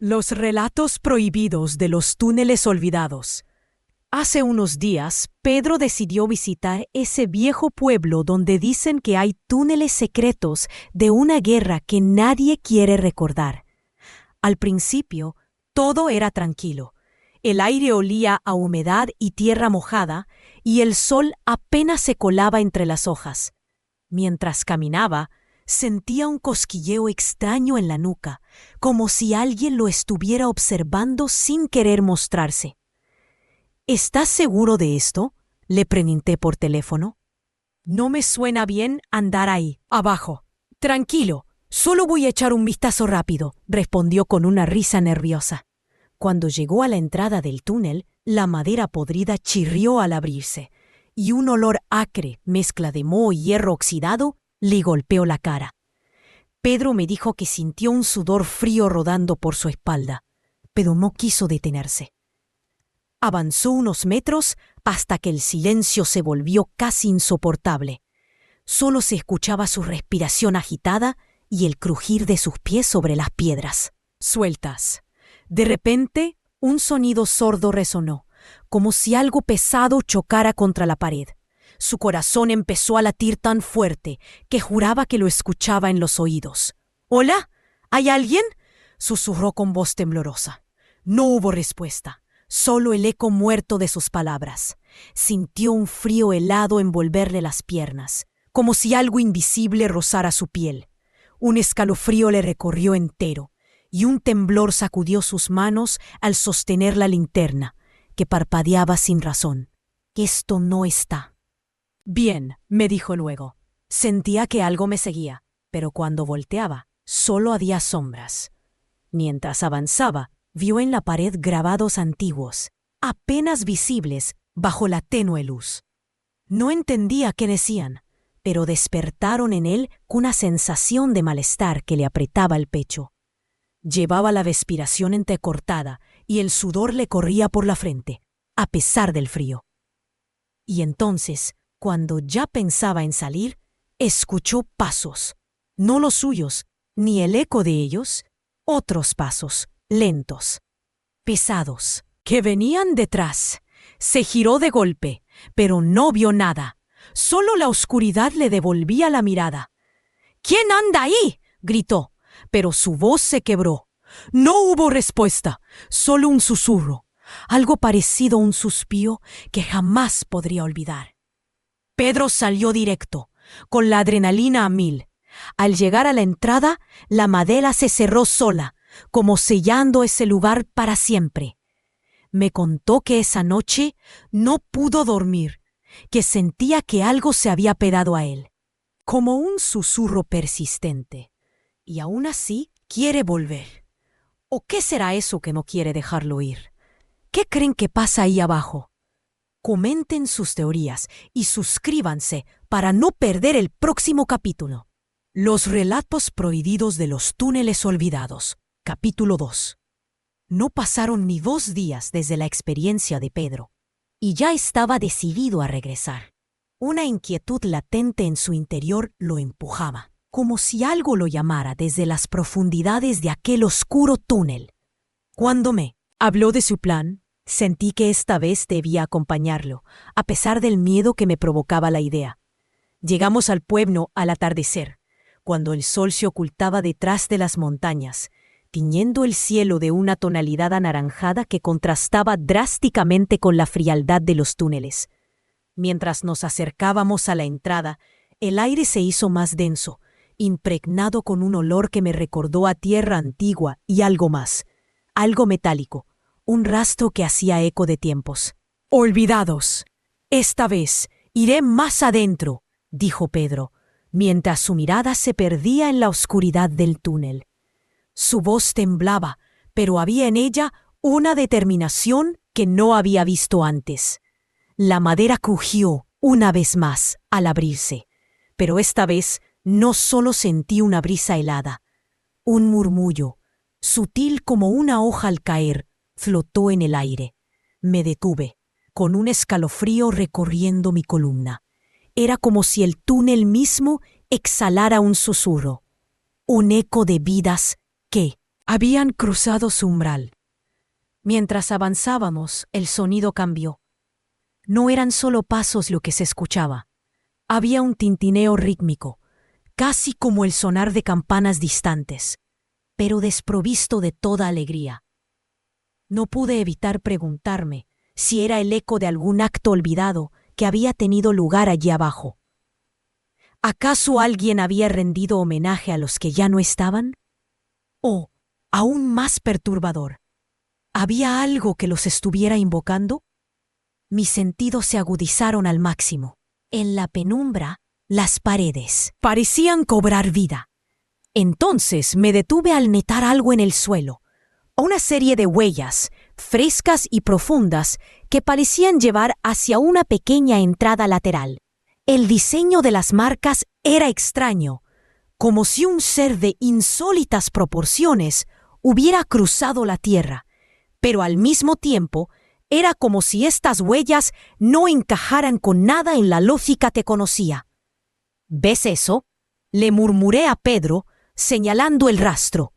Los relatos prohibidos de los túneles olvidados. Hace unos días, Pedro decidió visitar ese viejo pueblo donde dicen que hay túneles secretos de una guerra que nadie quiere recordar. Al principio, todo era tranquilo. El aire olía a humedad y tierra mojada, y el sol apenas se colaba entre las hojas. Mientras caminaba, sentía un cosquilleo extraño en la nuca, como si alguien lo estuviera observando sin querer mostrarse. ¿Estás seguro de esto?, le pregunté por teléfono. No me suena bien andar ahí, abajo. Tranquilo, solo voy a echar un vistazo rápido, respondió con una risa nerviosa. Cuando llegó a la entrada del túnel, la madera podrida chirrió al abrirse, y un olor acre, mezcla de moho y hierro oxidado, le golpeó la cara. Pedro me dijo que sintió un sudor frío rodando por su espalda, pero no quiso detenerse. Avanzó unos metros hasta que el silencio se volvió casi insoportable. Solo se escuchaba su respiración agitada y el crujir de sus pies sobre las piedras sueltas. De repente, un sonido sordo resonó, como si algo pesado chocara contra la pared. Su corazón empezó a latir tan fuerte que juraba que lo escuchaba en los oídos. «¿Hola? ¿Hay alguien?», susurró con voz temblorosa. No hubo respuesta, solo el eco muerto de sus palabras. Sintió un frío helado envolverle las piernas, como si algo invisible rozara su piel. Un escalofrío le recorrió entero, y un temblor sacudió sus manos al sostener la linterna, que parpadeaba sin razón. «Esto no está bien», me dijo luego. Sentía que algo me seguía, pero cuando volteaba, solo había sombras. Mientras avanzaba, vio en la pared grabados antiguos, apenas visibles bajo la tenue luz. No entendía qué decían, pero despertaron en él una sensación de malestar que le apretaba el pecho. Llevaba la respiración entrecortada y el sudor le corría por la frente, a pesar del frío. Y entonces, cuando ya pensaba en salir, escuchó pasos, no los suyos, ni el eco de ellos, otros pasos, lentos, pesados, que venían detrás. Se giró de golpe, pero no vio nada. Solo la oscuridad le devolvía la mirada. «¿Quién anda ahí?», gritó, pero su voz se quebró. No hubo respuesta, solo un susurro, algo parecido a un suspiro que jamás podría olvidar. Pedro salió directo, con la adrenalina a 1000. Al llegar a la entrada, la madera se cerró sola, como sellando ese lugar para siempre. Me contó que esa noche no pudo dormir, que sentía que algo se había pegado a él, como un susurro persistente, y aún así quiere volver. ¿O qué será eso que no quiere dejarlo ir? ¿Qué creen que pasa ahí abajo? Comenten sus teorías y suscríbanse para no perder el próximo capítulo. Los relatos prohibidos de los túneles olvidados. Capítulo 2. No pasaron ni 2 días desde la experiencia de Pedro, y ya estaba decidido a regresar. Una inquietud latente en su interior lo empujaba, como si algo lo llamara desde las profundidades de aquel oscuro túnel. Cuando me habló de su plan, sentí que esta vez debía acompañarlo, a pesar del miedo que me provocaba la idea. Llegamos al pueblo al atardecer, cuando el sol se ocultaba detrás de las montañas, tiñendo el cielo de una tonalidad anaranjada que contrastaba drásticamente con la frialdad de los túneles. Mientras nos acercábamos a la entrada, el aire se hizo más denso, impregnado con un olor que me recordó a tierra antigua y algo más, algo metálico, un rastro que hacía eco de tiempos olvidados. «Esta vez iré más adentro», dijo Pedro, mientras su mirada se perdía en la oscuridad del túnel. Su voz temblaba, pero había en ella una determinación que no había visto antes. La madera crujió una vez más al abrirse, pero esta vez no solo sentí una brisa helada. Un murmullo, sutil como una hoja al caer, flotó en el aire. Me detuve, con un escalofrío recorriendo mi columna. Era como si el túnel mismo exhalara un susurro, un eco de vidas que, Habían cruzado su umbral. Mientras avanzábamos, el sonido cambió. No eran solo pasos lo que se escuchaba. Había un tintineo rítmico, casi como el sonar de campanas distantes, pero desprovisto de toda alegría. No pude evitar preguntarme si era el eco de algún acto olvidado que había tenido lugar allí abajo. ¿Acaso alguien había rendido homenaje a los que ya no estaban? O, aún más perturbador, ¿había algo que los estuviera invocando? Mis sentidos se agudizaron al máximo. En la penumbra, las paredes parecían cobrar vida. Entonces me detuve al notar algo en el suelo, una serie de huellas, frescas y profundas, que parecían llevar hacia una pequeña entrada lateral. El diseño de las marcas era extraño, como si un ser de insólitas proporciones hubiera cruzado la tierra, pero al mismo tiempo era como si estas huellas no encajaran con nada en la lógica que conocía. ¿Ves eso?, le murmuré a Pedro, señalando el rastro.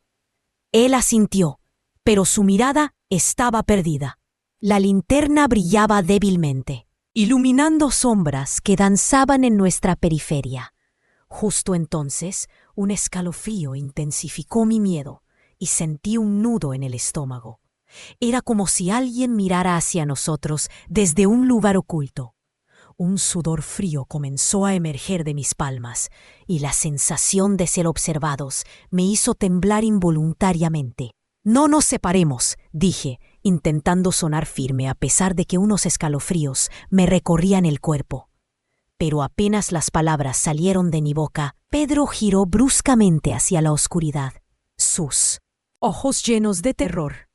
Él asintió, pero su mirada estaba perdida. La linterna brillaba débilmente, iluminando sombras que danzaban en nuestra periferia. Justo entonces, un escalofrío intensificó mi miedo y sentí un nudo en el estómago. Era como si alguien mirara hacia nosotros desde un lugar oculto. Un sudor frío comenzó a emerger de mis palmas y la sensación de ser observados me hizo temblar involuntariamente. «No nos separemos», dije, intentando sonar firme a pesar de que unos escalofríos me recorrían el cuerpo. Pero apenas las palabras salieron de mi boca, Pedro giró bruscamente hacia la oscuridad. Sus ojos llenos de terror.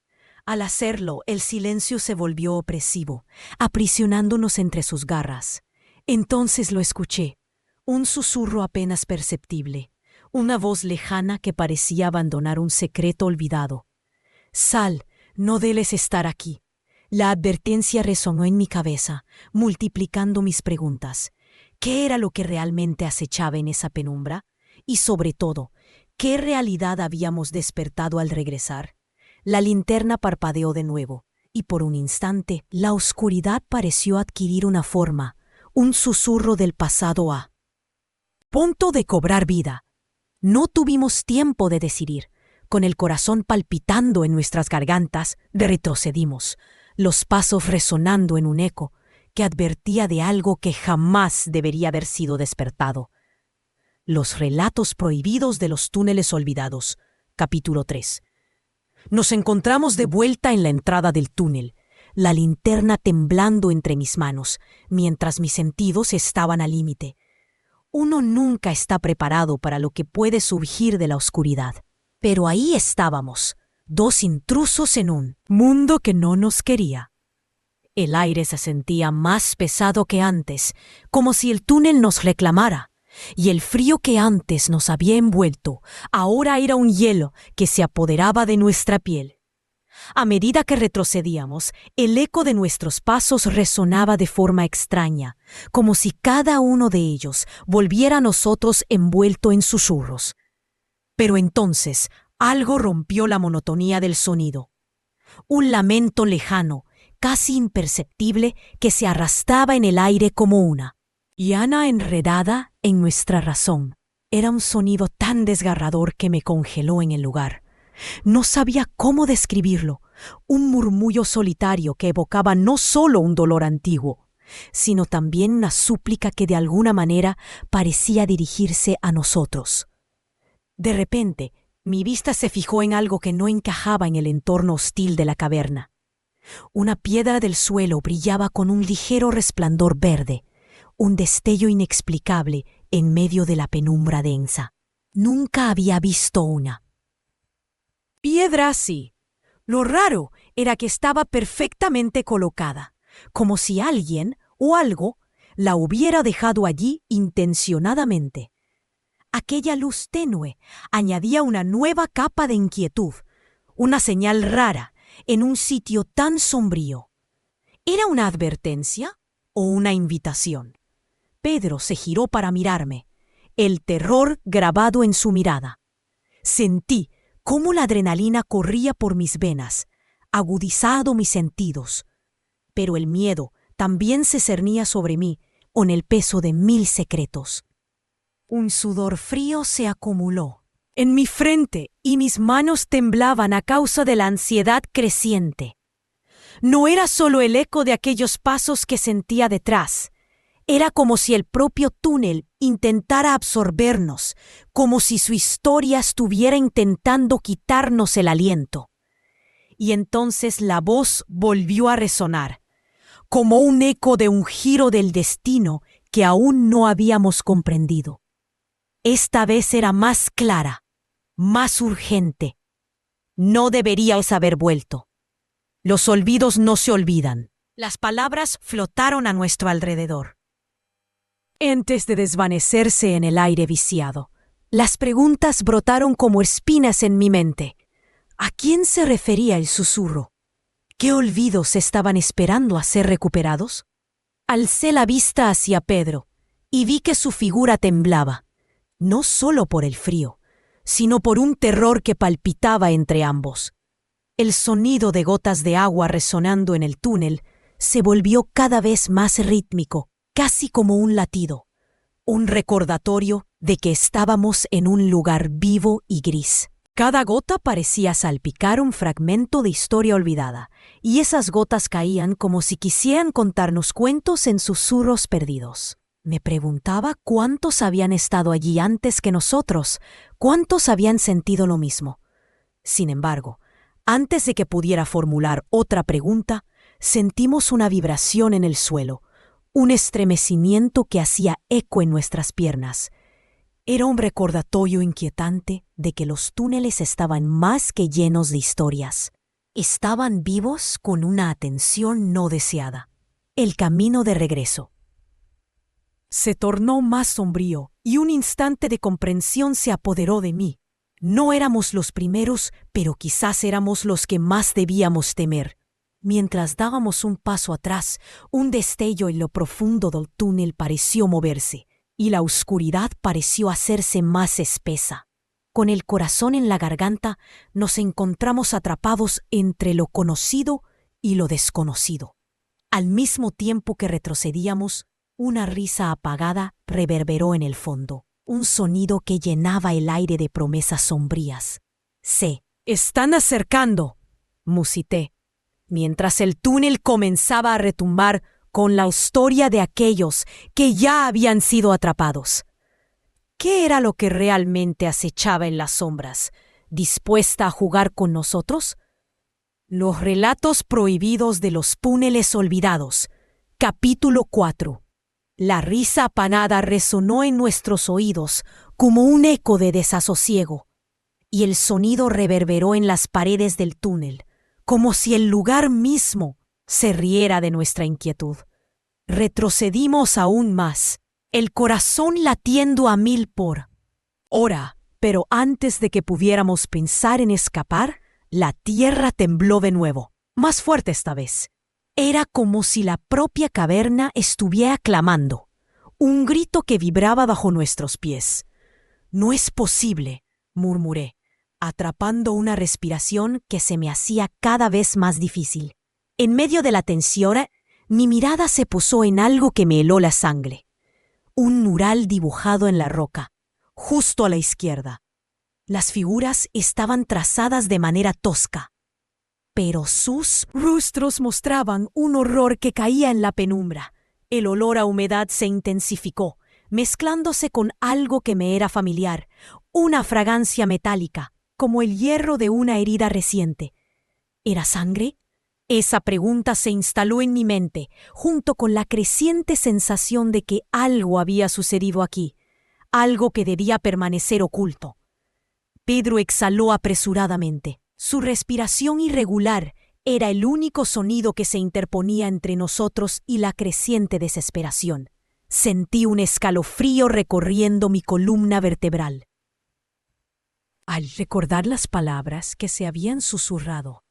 Al hacerlo, el silencio se volvió opresivo, aprisionándonos entre sus garras. Entonces lo escuché, un susurro apenas perceptible, una voz lejana que parecía abandonar un secreto olvidado. «Sal, no debes estar aquí». La advertencia resonó en mi cabeza, multiplicando mis preguntas. ¿Qué era lo que realmente acechaba en esa penumbra? Y sobre todo, ¿qué realidad habíamos despertado al regresar? La linterna parpadeó de nuevo, y por un instante la oscuridad pareció adquirir una forma, un susurro del pasado a punto de cobrar vida. No tuvimos tiempo de decidir. Con el corazón palpitando en nuestras gargantas, retrocedimos, los pasos resonando en un eco que advertía de algo que jamás debería haber sido despertado. Los relatos prohibidos de los túneles olvidados, capítulo 3. Nos encontramos de vuelta en la entrada del túnel, la linterna temblando entre mis manos, mientras mis sentidos estaban al límite. Uno nunca está preparado para lo que puede surgir de la oscuridad. Pero ahí estábamos, dos intrusos en un mundo que no nos quería. El aire se sentía más pesado que antes, como si el túnel nos reclamara. Y el frío que antes nos había envuelto, ahora era un hielo que se apoderaba de nuestra piel. A medida que retrocedíamos, el eco de nuestros pasos resonaba de forma extraña, como si cada uno de ellos volviera a nosotros envuelto en susurros. Pero entonces algo rompió la monotonía del sonido. Un lamento lejano, casi imperceptible, que se arrastraba en el aire como una llana enredada en nuestra razón. Era un sonido tan desgarrador que me congeló en el lugar. No sabía cómo describirlo, un murmullo solitario que evocaba no solo un dolor antiguo, sino también una súplica que de alguna manera parecía dirigirse a nosotros. De repente, mi vista se fijó en algo que no encajaba en el entorno hostil de la caverna. Una piedra del suelo brillaba con un ligero resplandor verde, un destello inexplicable en medio de la penumbra densa. Nunca había visto una piedra así. Lo raro era que estaba perfectamente colocada, como si alguien o algo la hubiera dejado allí intencionadamente. Aquella luz tenue añadía una nueva capa de inquietud, una señal rara en un sitio tan sombrío. ¿Era una advertencia o una invitación? Pedro se giró para mirarme, el terror grabado en su mirada. Sentí, cómo la adrenalina corría por mis venas, agudizado mis sentidos. Pero el miedo también se cernía sobre mí con el peso de 1000 secretos. Un sudor frío se acumuló en mi frente y mis manos temblaban a causa de la ansiedad creciente. No era solo el eco de aquellos pasos que sentía detrás. Era como si el propio túnel intentara absorbernos, como si su historia estuviera intentando quitarnos el aliento. Y entonces la voz volvió a resonar, como un eco de un giro del destino que aún no habíamos comprendido. Esta vez era más clara, más urgente. No deberíais haber vuelto. Los olvidos no se olvidan. Las palabras flotaron a nuestro alrededor. Antes de desvanecerse en el aire viciado, las preguntas brotaron como espinas en mi mente. ¿A quién se refería el susurro? ¿Qué olvidos estaban esperando a ser recuperados? Alcé la vista hacia Pedro y vi que su figura temblaba, no solo por el frío, sino por un terror que palpitaba entre ambos. El sonido de gotas de agua resonando en el túnel se volvió cada vez más rítmico, casi como un latido, un recordatorio de que estábamos en un lugar vivo y gris. Cada gota parecía salpicar un fragmento de historia olvidada, y esas gotas caían como si quisieran contarnos cuentos en susurros perdidos. Me preguntaba cuántos habían estado allí antes que nosotros, cuántos habían sentido lo mismo. Sin embargo, antes de que pudiera formular otra pregunta, sentimos una vibración en el suelo, un estremecimiento que hacía eco en nuestras piernas. Era un recordatorio inquietante de que los túneles estaban más que llenos de historias. Estaban vivos con una atención no deseada. El camino de regreso se tornó más sombrío y un instante de comprensión se apoderó de mí. No éramos los primeros, pero quizás éramos los que más debíamos temer. Mientras dábamos un paso atrás, un destello en lo profundo del túnel pareció moverse, y la oscuridad pareció hacerse más espesa. Con el corazón en la garganta, nos encontramos atrapados entre lo conocido y lo desconocido. Al mismo tiempo que retrocedíamos, una risa apagada reverberó en el fondo, un sonido que llenaba el aire de promesas sombrías. «Se están acercando», musité, mientras el túnel comenzaba a retumbar con la historia de aquellos que ya habían sido atrapados. ¿Qué era lo que realmente acechaba en las sombras, dispuesta a jugar con nosotros? Los relatos prohibidos de los túneles olvidados. Capítulo 4. La risa apanada resonó en nuestros oídos como un eco de desasosiego, y el sonido reverberó en las paredes del túnel, como si el lugar mismo se riera de nuestra inquietud. Retrocedimos aún más, el corazón latiendo a 1000 por hora, pero antes de que pudiéramos pensar en escapar, la tierra tembló de nuevo, más fuerte esta vez. Era como si la propia caverna estuviera clamando, un grito que vibraba bajo nuestros pies. «No es posible», murmuré, atrapando una respiración que se me hacía cada vez más difícil. En medio de la tensión, mi mirada se posó en algo que me heló la sangre. Un mural dibujado en la roca, justo a la izquierda. Las figuras estaban trazadas de manera tosca, pero sus rostros mostraban un horror que caía en la penumbra. El olor a humedad se intensificó, mezclándose con algo que me era familiar, una fragancia metálica, como el hierro de una herida reciente. ¿Era sangre? Esa pregunta se instaló en mi mente, junto con la creciente sensación de que algo había sucedido aquí, algo que debía permanecer oculto. Pedro exhaló apresuradamente. Su respiración irregular era el único sonido que se interponía entre nosotros y la creciente desesperación. Sentí un escalofrío recorriendo mi columna vertebral. Al recordar las palabras que se habían susurrado,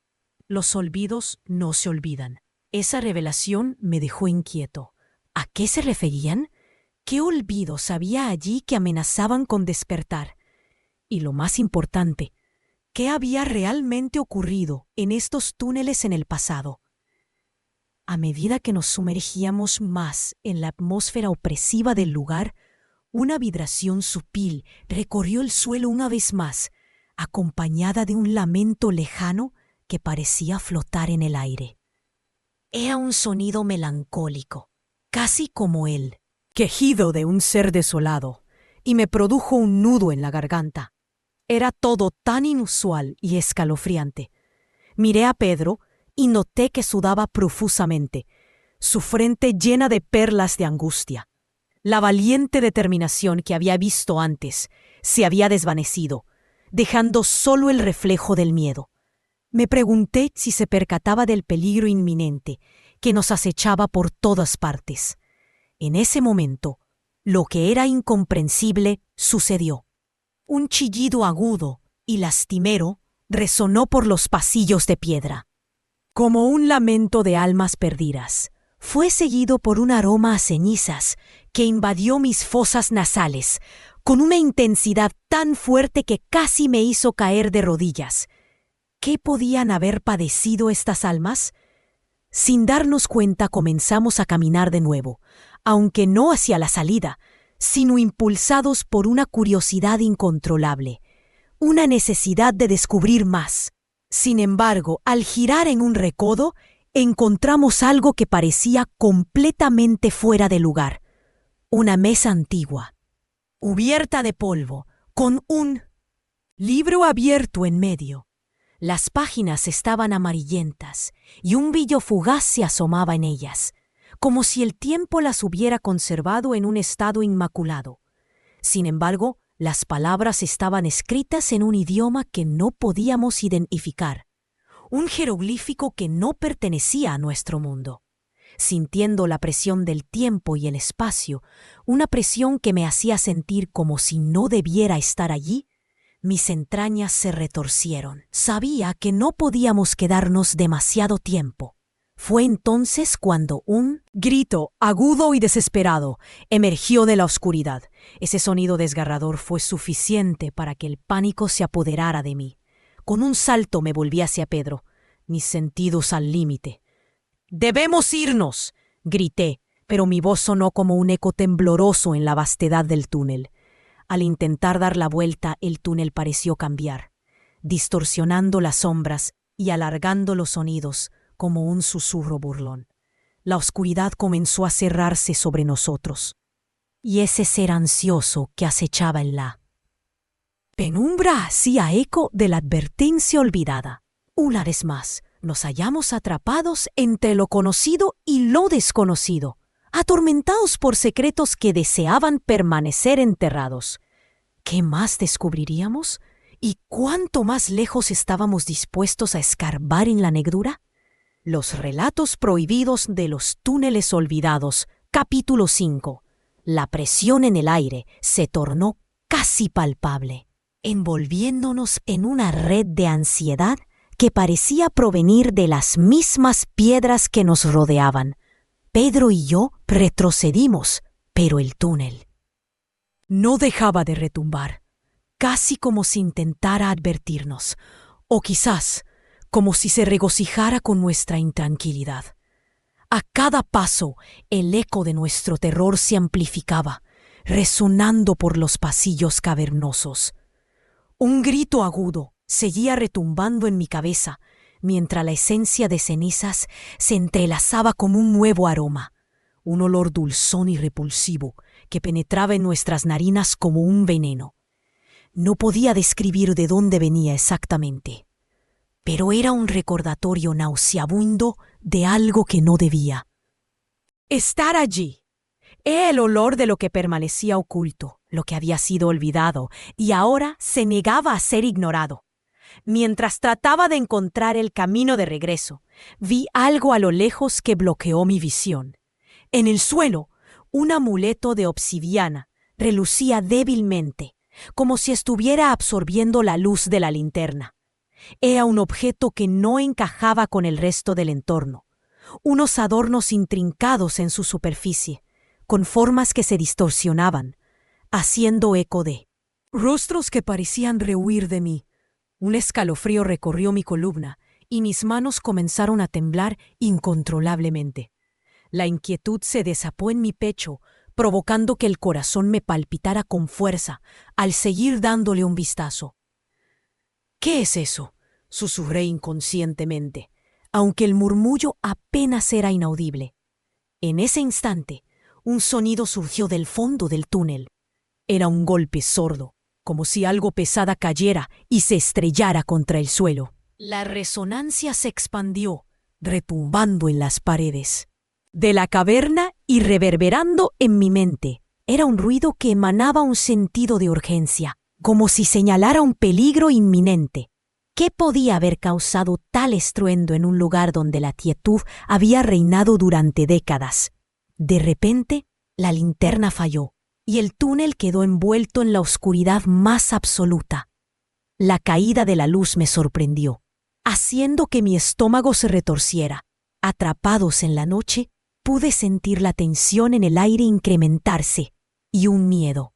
los olvidos no se olvidan. Esa revelación me dejó inquieto. ¿A qué se referían? ¿Qué olvidos había allí que amenazaban con despertar? Y lo más importante, ¿Qué había realmente ocurrido en estos túneles en el pasado? A medida que nos sumergíamos más en la atmósfera opresiva del lugar, una vibración sutil recorrió el suelo una vez más, acompañada de un lamento lejano que parecía flotar en el aire. Era un sonido melancólico, casi como el quejido de un ser desolado, y me produjo un nudo en la garganta. Era todo tan inusual y escalofriante. Miré a Pedro y noté que sudaba profusamente, su frente llena de perlas de angustia. La valiente determinación que había visto antes se había desvanecido, dejando solo el reflejo del miedo. Me pregunté si se percataba del peligro inminente que nos acechaba por todas partes. En ese momento, lo que era incomprensible sucedió. Un chillido agudo y lastimero resonó por los pasillos de piedra. Como un lamento de almas perdidas, fue seguido por un aroma a cenizas que invadió mis fosas nasales con una intensidad tan fuerte que casi me hizo caer de rodillas. ¿Qué podían haber padecido estas almas? Sin darnos cuenta comenzamos a caminar de nuevo, aunque no hacia la salida, sino impulsados por una curiosidad incontrolable, una necesidad de descubrir más. Sin embargo, al girar en un recodo, encontramos algo que parecía completamente fuera de lugar. Una mesa antigua, cubierta de polvo, con un libro abierto en medio. Las páginas estaban amarillentas y un brillo fugaz se asomaba en ellas, como si el tiempo las hubiera conservado en un estado inmaculado. Sin embargo, las palabras estaban escritas en un idioma que no podíamos identificar, un jeroglífico que no pertenecía a nuestro mundo. Sintiendo la presión del tiempo y el espacio, una presión que me hacía sentir como si no debiera estar allí, mis entrañas se retorcieron. Sabía que no podíamos quedarnos demasiado tiempo. Fue entonces cuando un grito agudo y desesperado emergió de la oscuridad. Ese sonido desgarrador fue suficiente para que el pánico se apoderara de mí. Con un salto me volví hacia Pedro, mis sentidos al límite. «¡Debemos irnos!», grité, pero mi voz sonó como un eco tembloroso en la vastedad del túnel. Al intentar dar la vuelta, el túnel pareció cambiar, distorsionando las sombras y alargando los sonidos como un susurro burlón. La oscuridad comenzó a cerrarse sobre nosotros, y ese ser ansioso que acechaba en la penumbra hacía eco de la advertencia olvidada. Una vez más, nos hallamos atrapados entre lo conocido y lo desconocido, atormentados por secretos que deseaban permanecer enterrados. ¿Qué más descubriríamos? ¿Y cuánto más lejos estábamos dispuestos a escarbar en la negrura? Los relatos prohibidos de los túneles olvidados, capítulo 5. La presión en el aire se tornó casi palpable, envolviéndonos en una red de ansiedad que parecía provenir de las mismas piedras que nos rodeaban. Pedro y yo retrocedimos, pero el túnel no dejaba de retumbar, casi como si intentara advertirnos, o quizás como si se regocijara con nuestra intranquilidad. A cada paso, el eco de nuestro terror se amplificaba, resonando por los pasillos cavernosos. Un grito agudo seguía retumbando en mi cabeza, mientras la esencia de cenizas se entrelazaba como un nuevo aroma, un olor dulzón y repulsivo que penetraba en nuestras narinas como un veneno. No podía describir de dónde venía exactamente, pero era un recordatorio nauseabundo de algo que no debía estar allí. Era el olor de lo que permanecía oculto, lo que había sido olvidado y ahora se negaba a ser ignorado. Mientras trataba de encontrar el camino de regreso, vi algo a lo lejos que bloqueó mi visión. En el suelo, un amuleto de obsidiana relucía débilmente, como si estuviera absorbiendo la luz de la linterna. Era un objeto que no encajaba con el resto del entorno, unos adornos intrincados en su superficie, con formas que se distorsionaban, haciendo eco de rostros que parecían rehuir de mí, Un escalofrío recorrió mi columna y mis manos comenzaron a temblar incontrolablemente. La inquietud se desapó en mi pecho, provocando que el corazón me palpitara con fuerza al seguir dándole un vistazo. «¿Qué es eso?», susurré inconscientemente, aunque el murmullo apenas era inaudible. En ese instante, un sonido surgió del fondo del túnel. Era un golpe sordo, como si algo pesado cayera y se estrellara contra el suelo. La resonancia se expandió, retumbando en las paredes de la caverna y reverberando en mi mente. Era un ruido que emanaba un sentido de urgencia, como si señalara un peligro inminente. ¿Qué podía haber causado tal estruendo en un lugar donde la quietud había reinado durante décadas? De repente, la linterna falló y el túnel quedó envuelto en la oscuridad más absoluta. La caída de la luz me sorprendió, haciendo que mi estómago se retorciera. Atrapados en la noche, pude sentir la tensión en el aire incrementarse y un miedo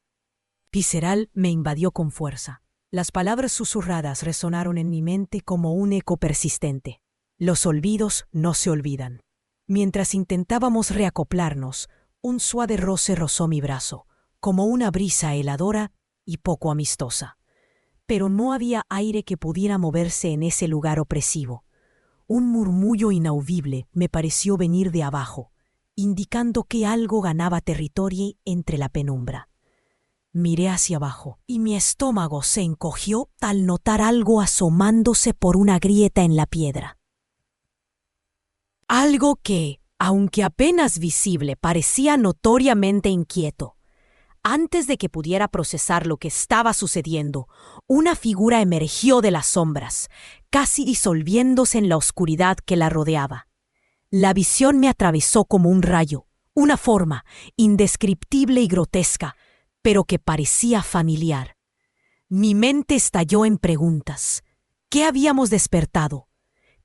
visceral me invadió con fuerza. Las palabras susurradas resonaron en mi mente como un eco persistente. Los olvidos no se olvidan. Mientras intentábamos reacoplarnos, un suave roce rozó mi brazo, como una brisa heladora y poco amistosa. Pero no había aire que pudiera moverse en ese lugar opresivo. Un murmullo inaudible me pareció venir de abajo, indicando que algo ganaba territorio entre la penumbra. Miré hacia abajo y mi estómago se encogió al notar algo asomándose por una grieta en la piedra. Algo que, aunque apenas visible, parecía notoriamente inquieto. Antes de que pudiera procesar lo que estaba sucediendo, una figura emergió de las sombras, casi disolviéndose en la oscuridad que la rodeaba. La visión me atravesó como un rayo, una forma indescriptible y grotesca, pero que parecía familiar. Mi mente estalló en preguntas. ¿Qué habíamos despertado?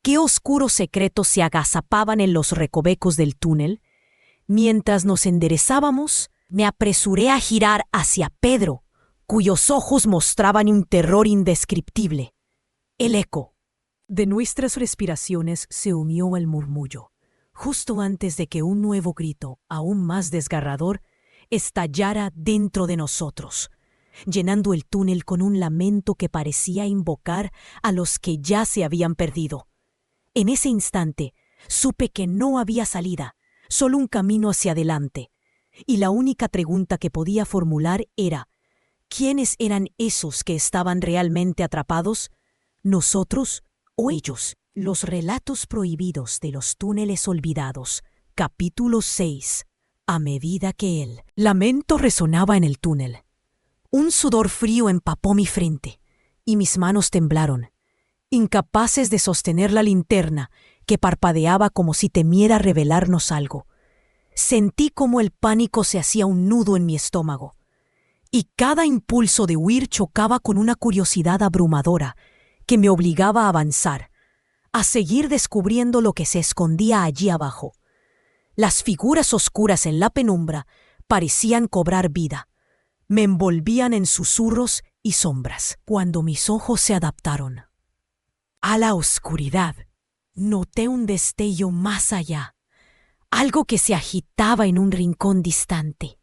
¿Qué oscuros secretos se agazapaban en los recovecos del túnel? Mientras nos enderezábamos, me apresuré a girar hacia Pedro, cuyos ojos mostraban un terror indescriptible. El eco de nuestras respiraciones se unió al murmullo, justo antes de que un nuevo grito, aún más desgarrador, estallara dentro de nosotros, llenando el túnel con un lamento que parecía invocar a los que ya se habían perdido. En ese instante, supe que no había salida, solo un camino hacia adelante, y la única pregunta que podía formular era: ¿quiénes eran esos que estaban realmente atrapados? ¿Nosotros o ellos? Los relatos prohibidos de los túneles olvidados, capítulo 6. A medida que el lamento resonaba en el túnel, un sudor frío empapó mi frente y mis manos temblaron, incapaces de sostener la linterna que parpadeaba como si temiera revelarnos algo. Sentí como el pánico se hacía un nudo en mi estómago, y cada impulso de huir chocaba con una curiosidad abrumadora que me obligaba a avanzar, a seguir descubriendo lo que se escondía allí abajo. Las figuras oscuras en la penumbra parecían cobrar vida. Me envolvían en susurros y sombras. Cuando mis ojos se adaptaron a la oscuridad, noté un destello más allá, algo que se agitaba en un rincón distante.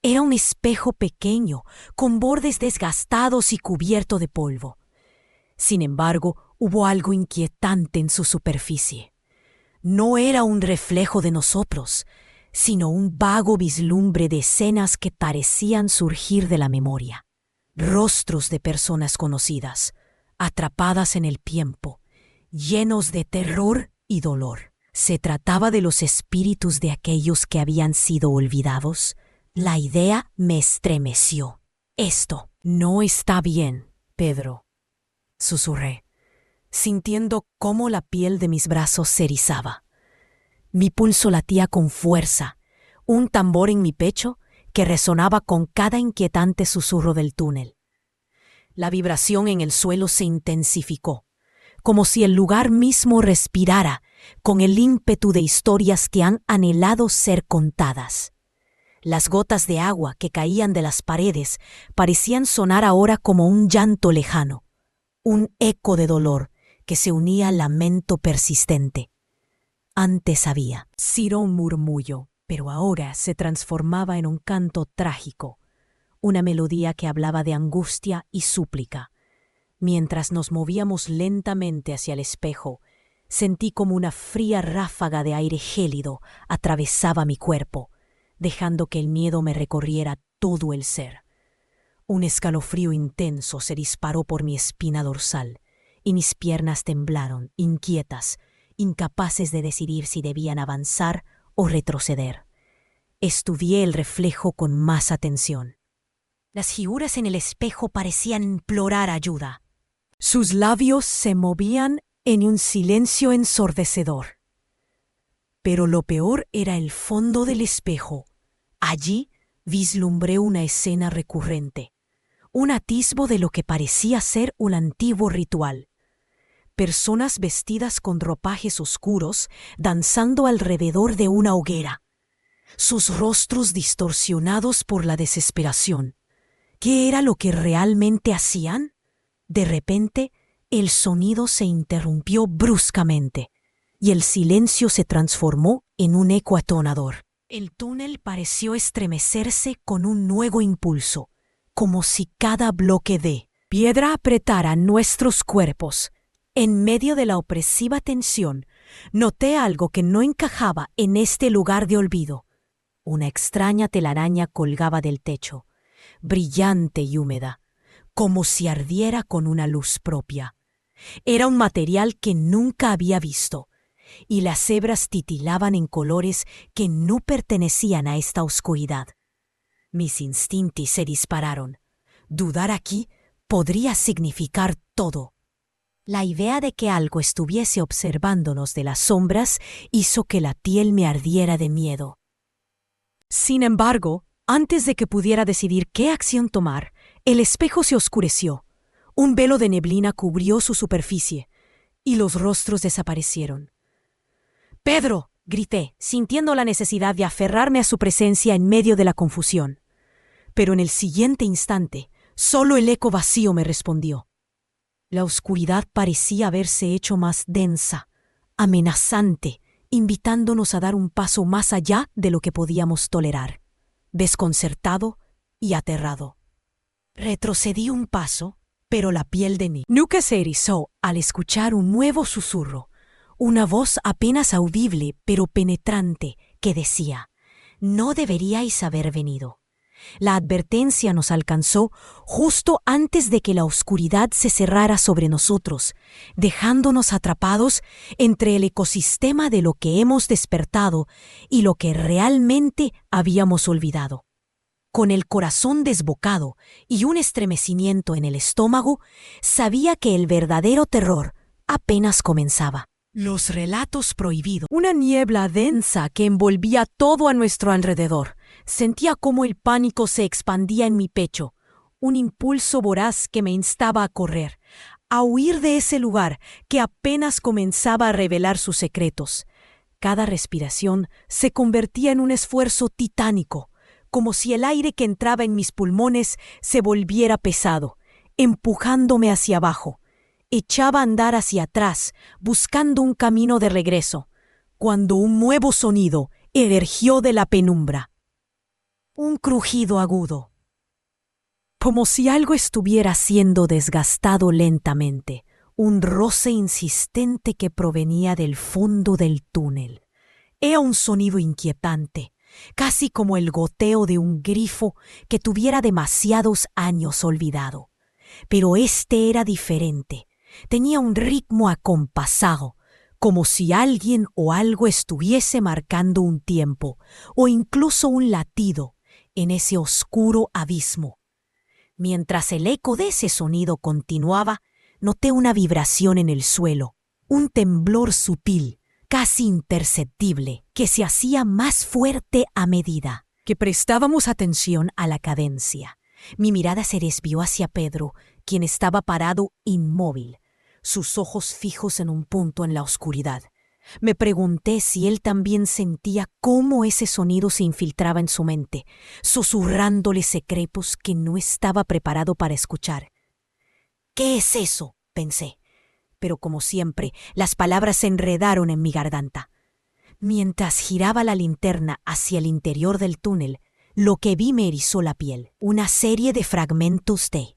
Era un espejo pequeño, con bordes desgastados y cubierto de polvo. Sin embargo, hubo algo inquietante en su superficie. No era un reflejo de nosotros, sino un vago vislumbre de escenas que parecían surgir de la memoria. Rostros de personas conocidas, atrapadas en el tiempo, llenos de terror y dolor. ¿Se trataba de los espíritus de aquellos que habían sido olvidados? La idea me estremeció. «Esto no está bien, Pedro», susurré, sintiendo cómo la piel de mis brazos se erizaba. Mi pulso latía con fuerza, un tambor en mi pecho que resonaba con cada inquietante susurro del túnel. La vibración en el suelo se intensificó, como si el lugar mismo respirara con el ímpetu de historias que han anhelado ser contadas. Las gotas de agua que caían de las paredes parecían sonar ahora como un llanto lejano. un eco de dolor que se unía al lamento persistente. Antes había sido un murmullo, pero ahora se transformaba en un canto trágico, una melodía que hablaba de angustia y súplica. Mientras nos movíamos lentamente hacia el espejo, sentí como una fría ráfaga de aire gélido atravesaba mi cuerpo, dejando que el miedo me recorriera todo el ser. Un escalofrío intenso se disparó por mi espina dorsal, y mis piernas temblaron, inquietas, incapaces de decidir si debían avanzar o retroceder. Estudié el reflejo con más atención. Las figuras en el espejo parecían implorar ayuda. Sus labios se movían en un silencio ensordecedor. Pero lo peor era el fondo del espejo. Allí vislumbré una escena recurrente, un atisbo de lo que parecía ser un antiguo ritual. Personas vestidas con ropajes oscuros danzando alrededor de una hoguera, sus rostros distorsionados por la desesperación. ¿Qué era lo que realmente hacían? De repente, el sonido se interrumpió bruscamente y el silencio se transformó en un eco atonador. El túnel pareció estremecerse con un nuevo impulso, como si cada bloque de piedra apretara nuestros cuerpos. En medio de la opresiva tensión, noté algo que no encajaba en este lugar de olvido. Una extraña telaraña colgaba del techo, brillante y húmeda, como si ardiera con una luz propia. Era un material que nunca había visto, y las hebras titilaban en colores que no pertenecían a esta oscuridad. Mis instintos se dispararon. Dudar aquí podría significar todo. La idea de que algo estuviese observándonos de las sombras hizo que la piel me ardiera de miedo. Sin embargo, antes de que pudiera decidir qué acción tomar, el espejo se oscureció. Un velo de neblina cubrió su superficie, y los rostros desaparecieron. «¡Pedro!», grité, sintiendo la necesidad de aferrarme a su presencia en medio de la confusión. Pero en el siguiente instante, solo el eco vacío me respondió. La oscuridad parecía haberse hecho más densa, amenazante, invitándonos a dar un paso más allá de lo que podíamos tolerar. Desconcertado y aterrado. Retrocedí un paso, pero la piel de mi nuca se erizó al escuchar un nuevo susurro, una voz apenas audible pero penetrante que decía: «No deberíais haber venido». La advertencia nos alcanzó justo antes de que la oscuridad se cerrara sobre nosotros, dejándonos atrapados entre el ecosistema de lo que hemos despertado y lo que realmente habíamos olvidado. Con el corazón desbocado y un estremecimiento en el estómago, sabía que el verdadero terror apenas comenzaba. Los relatos prohibidos, una niebla densa que envolvía todo a nuestro alrededor. Sentía cómo el pánico se expandía en mi pecho, un impulso voraz que me instaba a correr, a huir de ese lugar que apenas comenzaba a revelar sus secretos. Cada respiración se convertía en un esfuerzo titánico, como si el aire que entraba en mis pulmones se volviera pesado, empujándome hacia abajo. Echaba a andar hacia atrás, buscando un camino de regreso, cuando un nuevo sonido emergió de la penumbra. Un crujido agudo, como si algo estuviera siendo desgastado lentamente, un roce insistente que provenía del fondo del túnel. Era un sonido inquietante, casi como el goteo de un grifo que tuviera demasiados años olvidado. Pero este era diferente. Tenía un ritmo acompasado, como si alguien o algo estuviese marcando un tiempo, o incluso un latido, en ese oscuro abismo. Mientras el eco de ese sonido continuaba, noté una vibración en el suelo, un temblor sutil, casi imperceptible, que se hacía más fuerte a medida que prestábamos atención a la cadencia. Mi mirada se desvió hacia Pedro, quien estaba parado inmóvil, sus ojos fijos en un punto en la oscuridad. Me pregunté si él también sentía cómo ese sonido se infiltraba en su mente, susurrándole secretos que no estaba preparado para escuchar. «¿Qué es eso?», pensé. Pero como siempre, las palabras se enredaron en mi garganta. Mientras giraba la linterna hacia el interior del túnel, lo que vi me erizó la piel. Una serie de fragmentos de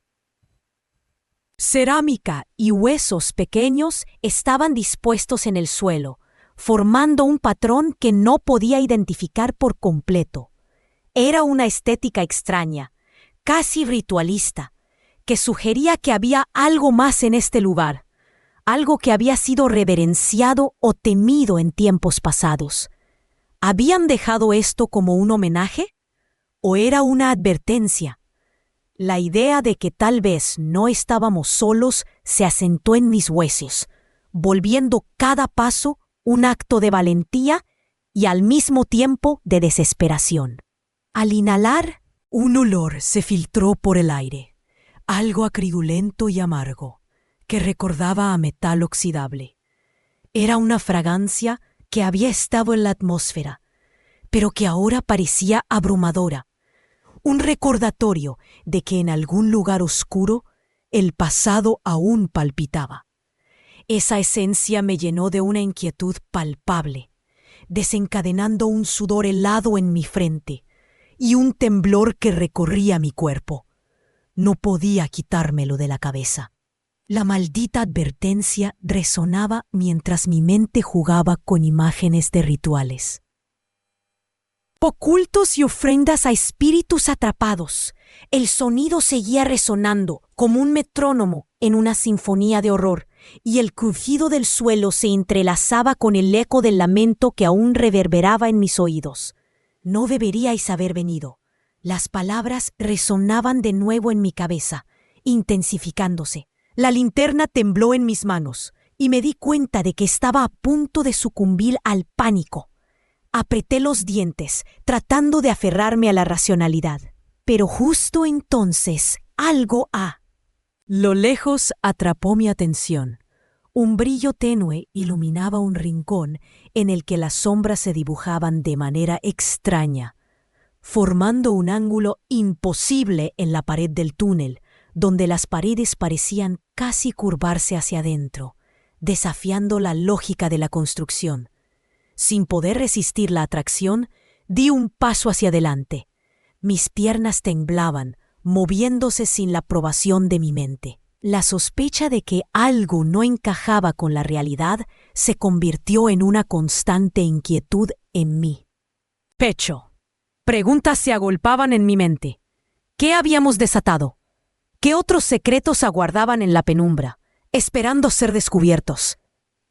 cerámica y huesos pequeños estaban dispuestos en el suelo, formando un patrón que no podía identificar por completo. Era una estética extraña, casi ritualista, que sugería que había algo más en este lugar, algo que había sido reverenciado o temido en tiempos pasados. ¿Habían dejado esto como un homenaje? ¿O era una advertencia? La idea de que tal vez no estábamos solos se asentó en mis huesos, volviendo cada paso un acto de valentía y al mismo tiempo de desesperación. Al inhalar, un olor se filtró por el aire, algo acridulento y amargo, que recordaba a metal oxidable. Era una fragancia que había estado en la atmósfera, pero que ahora parecía abrumadora, un recordatorio de que en algún lugar oscuro el pasado aún palpitaba. Esa esencia me llenó de una inquietud palpable, desencadenando un sudor helado en mi frente y un temblor que recorría mi cuerpo. No podía quitármelo de la cabeza. La maldita advertencia resonaba mientras mi mente jugaba con imágenes de rituales. Ocultos y ofrendas a espíritus atrapados. El sonido seguía resonando como un metrónomo en una sinfonía de horror, y el crujido del suelo se entrelazaba con el eco del lamento que aún reverberaba en mis oídos. No deberíais haber venido. Las palabras resonaban de nuevo en mi cabeza, intensificándose. La linterna tembló en mis manos y me di cuenta de que estaba a punto de sucumbir al pánico. Apreté los dientes, tratando de aferrarme a la racionalidad. Pero justo entonces, algo a lo lejos atrapó mi atención. Un brillo tenue iluminaba un rincón en el que las sombras se dibujaban de manera extraña, formando un ángulo imposible en la pared del túnel, donde las paredes parecían casi curvarse hacia adentro, desafiando la lógica de la construcción. Sin poder resistir la atracción, di un paso hacia adelante. Mis piernas temblaban, moviéndose sin la aprobación de mi mente. La sospecha de que algo no encajaba con la realidad se convirtió en una constante inquietud en mí. Pecho. Preguntas se agolpaban en mi mente. ¿Qué habíamos desatado? ¿Qué otros secretos aguardaban en la penumbra, esperando ser descubiertos?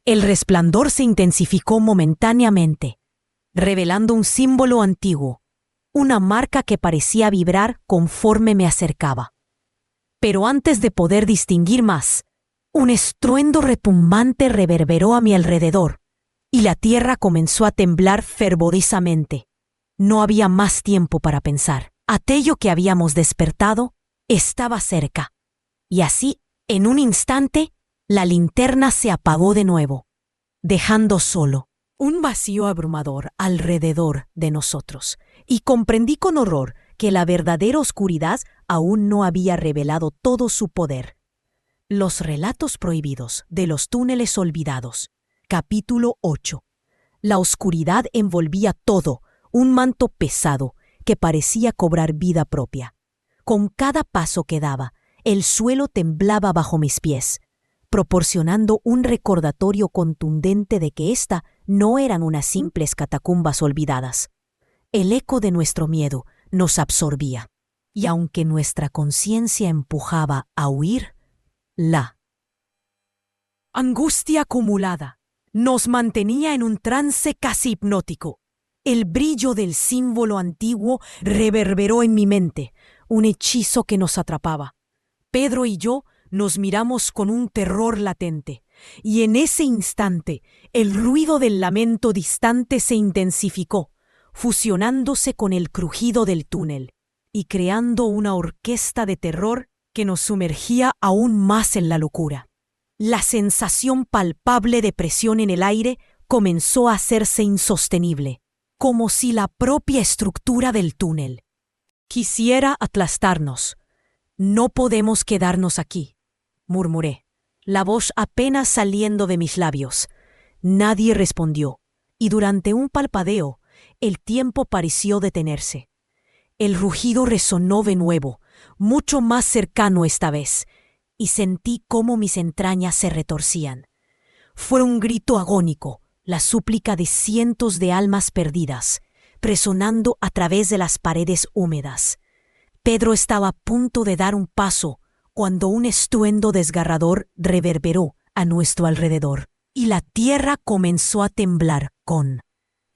El resplandor se intensificó momentáneamente, revelando un símbolo antiguo, una marca que parecía vibrar conforme me acercaba. Pero antes de poder distinguir más, un estruendo retumbante reverberó a mi alrededor, y la tierra comenzó a temblar fervorosamente. No había más tiempo para pensar. Aquello que habíamos despertado estaba cerca, y así, en un instante, la linterna se apagó de nuevo, dejando solo un vacío abrumador alrededor de nosotros, y comprendí con horror que la verdadera oscuridad aún no había revelado todo su poder. Los relatos prohibidos de los túneles olvidados. Capítulo 8. La oscuridad envolvía todo, un manto pesado que parecía cobrar vida propia. Con cada paso que daba, el suelo temblaba bajo mis pies, proporcionando un recordatorio contundente de que ésta no eran unas simples catacumbas olvidadas. El eco de nuestro miedo nos absorbía, y aunque nuestra conciencia empujaba a huir, la angustia acumulada nos mantenía en un trance casi hipnótico. El brillo del símbolo antiguo reverberó en mi mente, un hechizo que nos atrapaba. Pedro y yo nos miramos con un terror latente, y en ese instante el ruido del lamento distante se intensificó, fusionándose con el crujido del túnel, y creando una orquesta de terror que nos sumergía aún más en la locura. La sensación palpable de presión en el aire comenzó a hacerse insostenible, como si la propia estructura del túnel quisiera aplastarnos. «No podemos quedarnos aquí», murmuré. la voz apenas saliendo de mis labios. Nadie respondió, y durante un palpadeo, el tiempo pareció detenerse. El rugido resonó de nuevo, mucho más cercano esta vez, y sentí cómo mis entrañas se retorcían. Fue un grito agónico, la súplica de cientos de almas perdidas, resonando a través de las paredes húmedas. Pedro estaba a punto de dar un paso cuando un estruendo desgarrador reverberó a nuestro alrededor, y la tierra comenzó a temblar con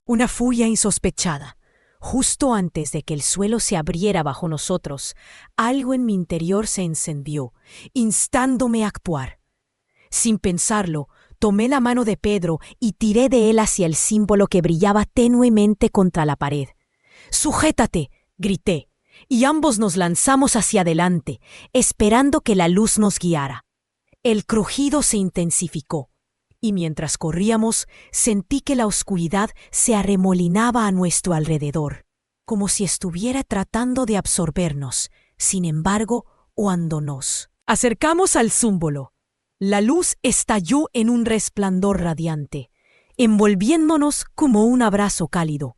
una furia insospechada. Justo antes de que el suelo se abriera bajo nosotros, algo en mi interior se encendió, instándome a actuar. Sin pensarlo, tomé la mano de Pedro y tiré de él hacia el símbolo que brillaba tenuemente contra la pared. «¡Sujétate!», grité, y ambos nos lanzamos hacia adelante, esperando que la luz nos guiara. El crujido se intensificó, y mientras corríamos, sentí que la oscuridad se arremolinaba a nuestro alrededor, como si estuviera tratando de absorbernos. Sin embargo, cuando nos acercamos al símbolo, la luz estalló en un resplandor radiante, envolviéndonos como un abrazo cálido.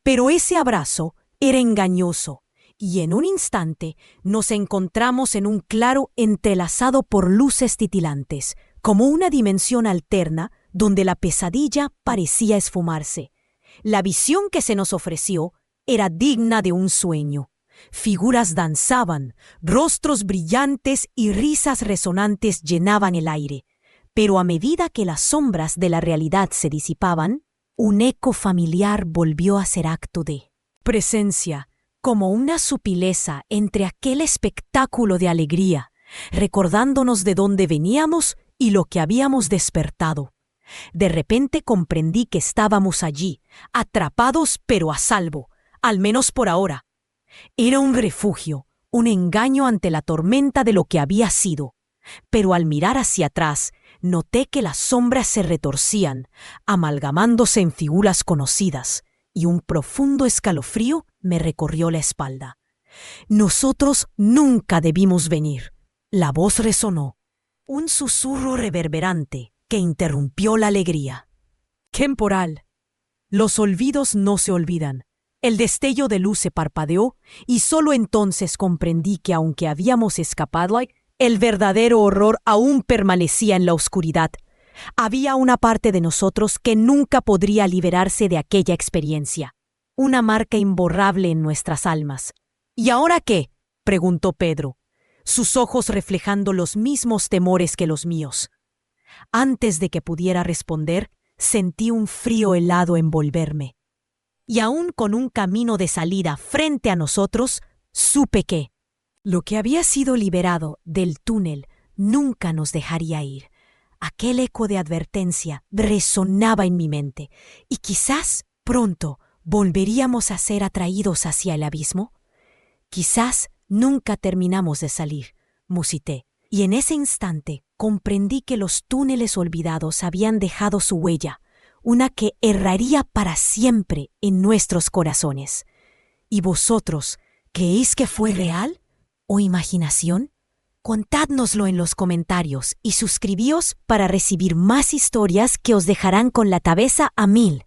Pero ese abrazo era engañoso, y en un instante nos encontramos en un claro entrelazado por luces titilantes, como una dimensión alterna donde la pesadilla parecía esfumarse. La visión que se nos ofreció era digna de un sueño. Figuras danzaban, rostros brillantes y risas resonantes llenaban el aire. Pero a medida que las sombras de la realidad se disipaban, un eco familiar volvió a ser acto de presencia, como una sutileza entre aquel espectáculo de alegría, recordándonos de dónde veníamos y lo que habíamos despertado. De repente comprendí que estábamos allí, atrapados pero a salvo, al menos por ahora. Era un refugio, un engaño ante la tormenta de lo que había sido. Pero al mirar hacia atrás, noté que las sombras se retorcían, amalgamándose en figuras conocidas, y un profundo escalofrío me recorrió la espalda. «Nosotros nunca debimos venir», la voz resonó, un susurro reverberante que interrumpió la alegría. Temporal. Los olvidos no se olvidan. El destello de luz se parpadeó y solo entonces comprendí que aunque habíamos escapado, el verdadero horror aún permanecía en la oscuridad. Había una parte de nosotros que nunca podría liberarse de aquella experiencia, una marca imborrable en nuestras almas. «¿Y ahora qué?», preguntó Pedro, sus ojos reflejando los mismos temores que los míos. Antes de que pudiera responder, sentí un frío helado envolverme. Y aún con un camino de salida frente a nosotros, supe que lo que había sido liberado del túnel nunca nos dejaría ir. Aquel eco de advertencia resonaba en mi mente, y quizás pronto volveríamos a ser atraídos hacia el abismo. «Quizás nunca terminamos de salir», musité, y en ese instante comprendí que los túneles olvidados habían dejado su huella, una que erraría para siempre en nuestros corazones. ¿Y vosotros creéis que fue real o imaginación? Contádnoslo en los comentarios y suscribíos para recibir más historias que os dejarán con la cabeza a 1000.